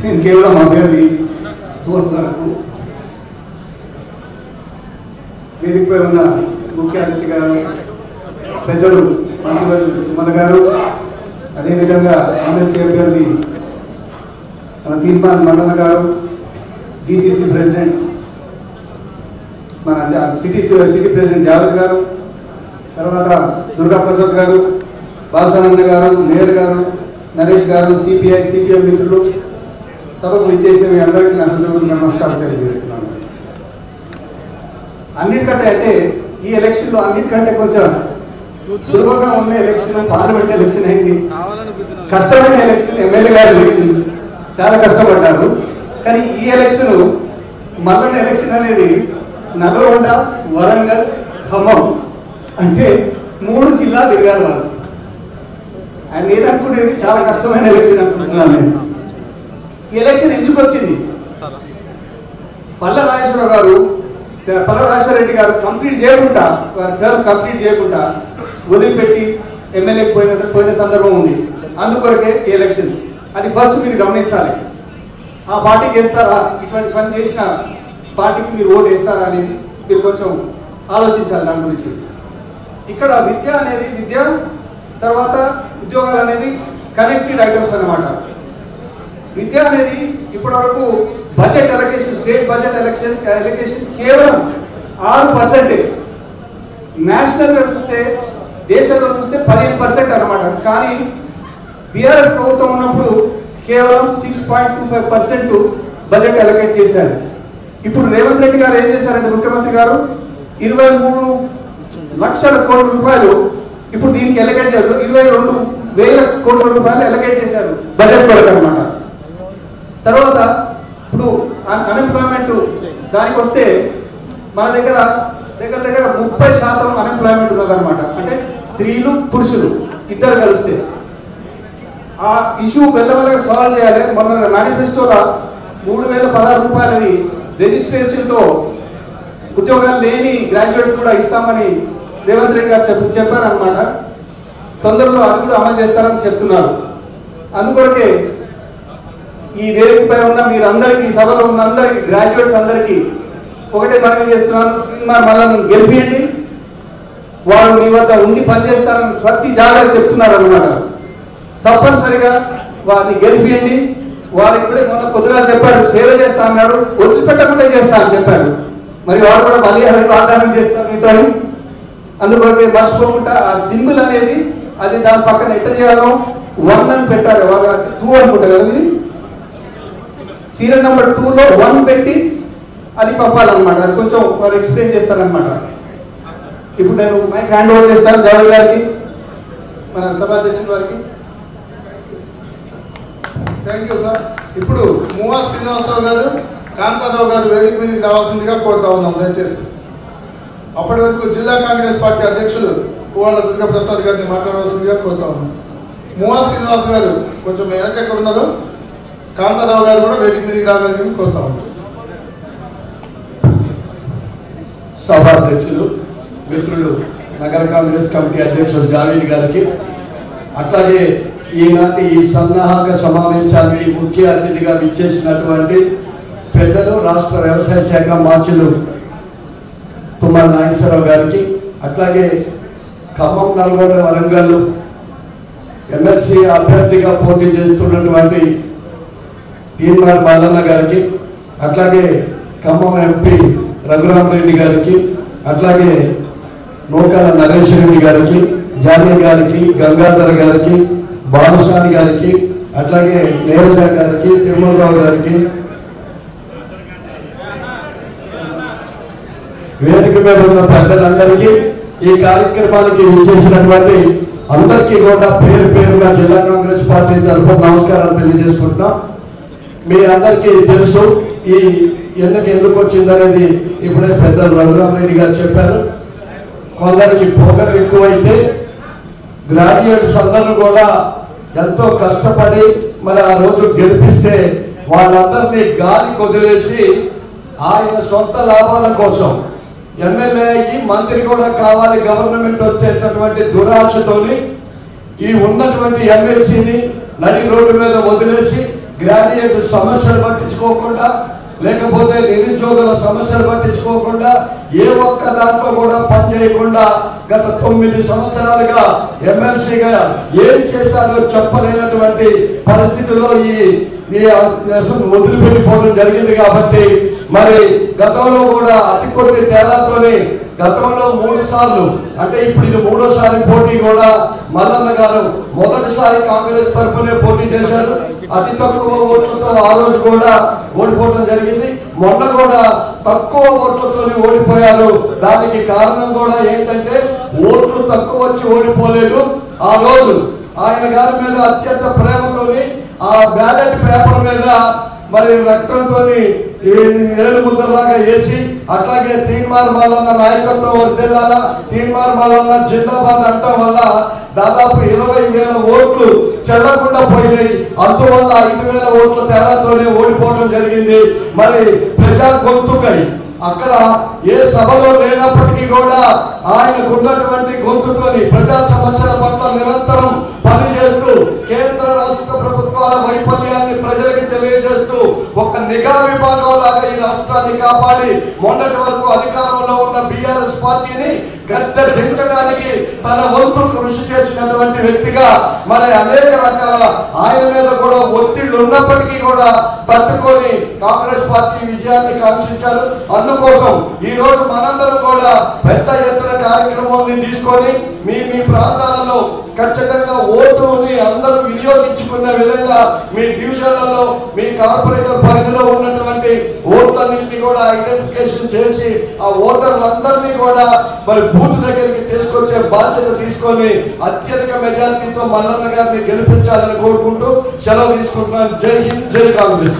నేను కేవలం అభ్యర్థి కోరుతాను. వేదికపై ఉన్న ముఖ్య అతిథి గారు, పెద్దలు మంత్రివర్యులు తుమ్మల గారు, అదేవిధంగా ఎమ్మెల్సీ అభ్యర్థి మన తీర్మాన్ మండల గారు, డిసిసి ప్రెసిడెంట్ మన సిటీ ప్రెసిడెంట్ జావేద్ గారు, తర్వాత దుర్గా ప్రసాద్ గారు, బాలసానన్న గారు, మేయర్ గారు, నరేష్ గారు, సిపిఐ సిపిఎం మిత్రులు, సభకు ఇచ్చేసిన మీ అందరికీ నా హృదయపూర్వక నమస్కారం తెలియజేస్తున్నాను. అన్నిటికంటే అంటే ఈ ఎలక్షన్లో అన్నిటికంటే కొంచెం సులభంగా ఉన్న ఎలక్షన్ పార్లమెంట్ ఎలక్షన్ అయింది. కష్టమైన ఎలక్షన్ ఎమ్మెల్యే గారి ఎలక్షన్, చాలా కష్టపడ్డారు. కానీ ఈ ఎలక్షన్ మల్లన్న ఎలక్షన్ అనేది నల్గొండ, వరంగల్, ఖమ్మం అంటే 3 జిల్లాలు తిరగాలి వాళ్ళు. ఆయన ఏదనుకునేది చాలా కష్టమైన ఎలక్షన్ అనుకుంటున్నాను నేను. ఈ ఎలక్షన్ ఎందుకు వచ్చింది? పల్ల రాజేశ్వర రెడ్డి గారు కంప్లీట్ చేయకుండా, వారి టర్మ్ కంప్లీట్ చేయకుండా వదిలిపెట్టి ఎమ్మెల్యేకి పోయిన సందర్భం ఉంది. అందుకొరకే ఈ ఎలక్షన్. అది ఫస్ట్ మీరు గమనించాలి. ఆ పార్టీకి వేస్తారా, ఇటువంటి పని చేసిన పార్టీకి మీరు ఓటు వేస్తారా అనేది మీరు కొంచెం ఆలోచించాలి దాని గురించి. ఇక్కడ విద్య తర్వాత ఉద్యోగాలు అనేది కనెక్టెడ్ ఐటమ్స్ అన్నమాట. విద్య అనేది ఇప్పటి వరకు budget allocation, state budget allocation కేవలం 6%. నేషనల్గా చూస్తే, దేశంలో చూస్తే 15% అన్నమాట. కానీ బీఆర్ఎస్ ప్రభుత్వం ఉన్నప్పుడు కేవలం 6.25% బడ్జెట్ అలొకేట్ చేశారు. ఇప్పుడు రేవంత్ రెడ్డి గారు ఏం చేశారంటే, ముఖ్యమంత్రి గారు 23 లక్షల కోట్ల రూపాయలు ఇప్పుడు దీనికి అలొకేట్ చేశారు. 22,000 కోట్ల రూపాయలు అలొకేట్ చేశారు బడ్జెట్ కొరకు అన్నమాట. తర్వాత ఇప్పుడు అన్ఎంప్లాయ్మెంట్ దానికి వస్తే మన దగ్గర 30% అన్ఎంప్లాయ్మెంట్ ఉన్నదన్నమాట. అంటే స్త్రీలు పురుషులు ఇద్దరు కలిస్తే ఆ ఇష్యూ మెల్లమెల్లగా సాల్వ్ చేయాలి. మొన్న మేనిఫెస్టోలో 3,016 రూపాయలది రిజిస్ట్రేషన్తో ఉద్యోగాలు లేని గ్రాడ్యుయేట్స్ కూడా ఇస్తామని రేవంత్ రెడ్డి గారు చెప్పారనమాట. తొందరలో అది కూడా అమలు చేస్తారని చెప్తున్నారు. అందుకొరకే ఈ వేదికపై ఉన్న మీరందరికీ, సభలో ఉన్న అందరికీ, గ్రాడ్యుయేట్స్ అందరికీ ఒకటే మనవి చేస్తున్నాను. మనల్ని గెలిపియండి. వాళ్ళు మీ వద్ద ఉండి పనిచేస్తారని ప్రతి జాగ్రత్త చెప్తున్నారు అన్నమాట. తప్పనిసరిగా వారిని గెలిపియండి. వారికి కూడా మొన్న కొద్దిగా చెప్పాడు, సేవ చేస్తా అన్నాడు, వదిలిపెట్టకుండా చేస్తా అని చెప్పాడు. మరి వాడు కూడా మళ్ళీ అది వాగ్దానం చేస్తాను మీతో. అందుకొరకే మర్చిపోకుండా ఆ సింబల్ అనేది అది దాని పక్కన ఎట్ట చేయాలో 1 అని పెట్టాలి. వాళ్ళ 2 అనుకుంటారు కదా, ఇది సీరియల్ నెంబర్ 2లో 1 పెట్టి అది పంపాలన్నమాట. అది కొంచెం వారు ఎక్స్ప్లెయిన్ చేస్తారనమాట. ఇప్పుడు నేను మైక్ హ్యాండ్ ఓవర్ చేస్తాను జావేద్ గారికి, మన సభాధ్యక్షుల వారికి. Thank you sir. ఇప్పుడు మువా శ్రీనివాసరావు గారు, కాంతారావు గారు వేదిక మీదకి రావాల్సిందిగా కోరుతా ఉన్నాం దయచేసి. అప్పటి వరకు జిల్లా కాంగ్రెస్ పార్టీ అధ్యక్షులు పువ్వాడ దుర్గా ప్రసాద్ గారిని మాట్లాడవలసిందిగా కోరుతా ఉన్నాం. మువా శ్రీనివాస్ గారు కొంచెం వెనకెక్కడ ఉన్నారు, కాంతారావు గారు కూడా వేదిక మీదకి రావాలని కోరుతా ఉన్నాం. సభాధ్యక్షులు మిత్రులు నగర కాంగ్రెస్ కమిటీ అధ్యక్షులు జావేద్ గారికి, అట్లాగే ఈనాటి ఈ సన్నాహక సమావేశానికి ముఖ్య అతిథిగా విచ్చేసినటువంటి పెద్దలు రాష్ట్ర వ్యవసాయ శాఖ మంత్రులు తుమ్మల నాగేశ్వరరావు గారికి, అట్లాగే ఖమ్మం, నల్గొండ, వరంగల్ ఎమ్మెల్సీ అభ్యర్థిగా పోటీ చేస్తున్నటువంటి తీర్మాన్ మల్లన్న గారికి, అట్లాగే ఖమ్మం ఎంపీ రఘురామరెడ్డి గారికి, అట్లాగే నూకాల నరేష్ రెడ్డి గారికి, జానీ గారికి, గంగాధర్ గారికి, బాలసాని గారికి, అట్లాగే నీరజ గారికి, తిరుమలరావు గారికి, వేదిక మీద ఉన్న పెద్దలందరికీ, ఈ కార్యక్రమానికి విచ్చేసినటువంటి అందరికీ కూడా పేరు పేరుగా జిల్లా కాంగ్రెస్ పార్టీ తరఫున నమస్కారాలు తెలియజేసుకుంటున్నాం. మీ అందరికీ తెలుసు ఈ ఎన్నిక ఎందుకు వచ్చిందనేది ఇప్పుడే పెద్దలు రఘురామరెడ్డి గారు చెప్పారు. కొందరికి పొగరు ఎక్కువైతే గ్రాడ్యుయేట్స్ అందరూ కూడా ఎంతో కష్టపడి మరి ఆ రోజు గెలిపిస్తే వాళ్ళందరినీ గాలి కొదిలేసి ఆయన సొంత లాభాల కోసం ఎమ్మెల్యే అయ్యి మంత్రి కూడా కావాలి గవర్నమెంట్ వచ్చేటటువంటి దురాశతోని ఈ ఉన్నటువంటి ఎమ్మెల్సీని నడి రోడ్డు మీద వదిలేసి గ్రాడ్యుయేట్ సమస్యలు పట్టించుకోకుండా, లేకపోతే నిరుద్యోగుల సమస్యలు పట్టించుకోకుండా, ఏ ఒక్క దాంట్లో కూడా పనిచేయకుండా గత 9 సంవత్సరాలుగా ఎమ్మెల్సీగా ఏం చేశాడో చెప్పలేనటువంటి పరిస్థితుల్లో ఈ వదిలిపెట్టిపోవడం జరిగింది. కాబట్టి మరి గతంలో కూడా అతి కొద్ది తేడాతోని గతంలో 3 సార్లు, అంటే ఇప్పుడు ఇది 3వసారి పోటీ కూడా మల్లన్న గారు మొదటిసారి కాంగ్రెస్ తరఫునే పోటీ చేశారు. అతి తక్కువ ఓట్లతో ఆ రోజు కూడా ఓడిపోవడం జరిగింది. మొన్న కూడా తక్కువ ఓట్లతో ఓడిపోయారు. దానికి కారణం కూడా ఏంటంటే ఓట్లు తక్కువ వచ్చి ఓడిపోలేదు. ఆ రోజు ఆయన గారి మీద అత్యంత ప్రేమతోని ఆ బ్యాలెట్ పేపర్ మీద మరి రక్తంతో ఏలు ముద్రలాగా వేసి, అట్లాగే తీన్మార్ మల్లన్న నాయకత్వం వర్ధిల్లాల, తీన్మార్ మల్లన్న జిందాబాద్ అంటం వల్ల దాదాపు 20,000 ఓట్లు చెల్లకుండా పోయినాయి. అందువల్ల 5,000 ఓట్ల తేడాతోనే ఓడిపోవడం జరిగింది. మరి ప్రజా గొంతుకై అక్కడ ఏ సభలో లేనప్పటికీ కూడా ఆయనకున్నటువంటి గొంతుతోని ప్రజా సమస్యల పట్ల నిరంతరం పనిచేస్తూ కేంద్ర రాష్ట్ర ప్రభుత్వాల వైఫల్యాన్ని ప్రజలకు తెలియజేస్తూ ఒక నిఘా విభాగం లాగా ఈ రాష్ట్రాన్ని కాపాడి మొన్నటి వరకు అధికారంలో ఉన్న బీఆర్ఎస్ పార్టీని గద్దె దించడానికి తన వంతు కృషి చేసినటువంటి వ్యక్తిగా మరి అనేక రకాల ఆయన మీద కూడా ఒత్తిళ్లు ఉన్నప్పటికీ కూడా తట్టుకొని కాంగ్రెస్ పార్టీ విజయాన్ని కాంక్షించారు. అందుకోసం ఈ రోజు మనందరం కూడా పెద్ద ఎత్తున కార్యక్రమాన్ని తీసుకొని మీ ప్రాంతాలలో ఖచ్చితంగా ఓటుని అందరూ వినియోగించుకునే విధంగా మీ డివిజన్లలో మీ కార్పొరేటర్ పరిధిలో ఉన్నటువంటి ఓట్లన్నింటినీ కూడా ఐడెంటిఫికేషన్ చేసి ఆ ఓటర్లందరినీ కూడా మరి బూత్ దగ్గరికి తీసుకొచ్చే బాధ్యత తీసుకొని అత్యధిక మెజారిటీతో మల్లన్న గారిని గెలిపించాలని కోరుకుంటూ సెలవు తీసుకుంటున్నాను. జై హింద్, జై కాంగ్రెస్.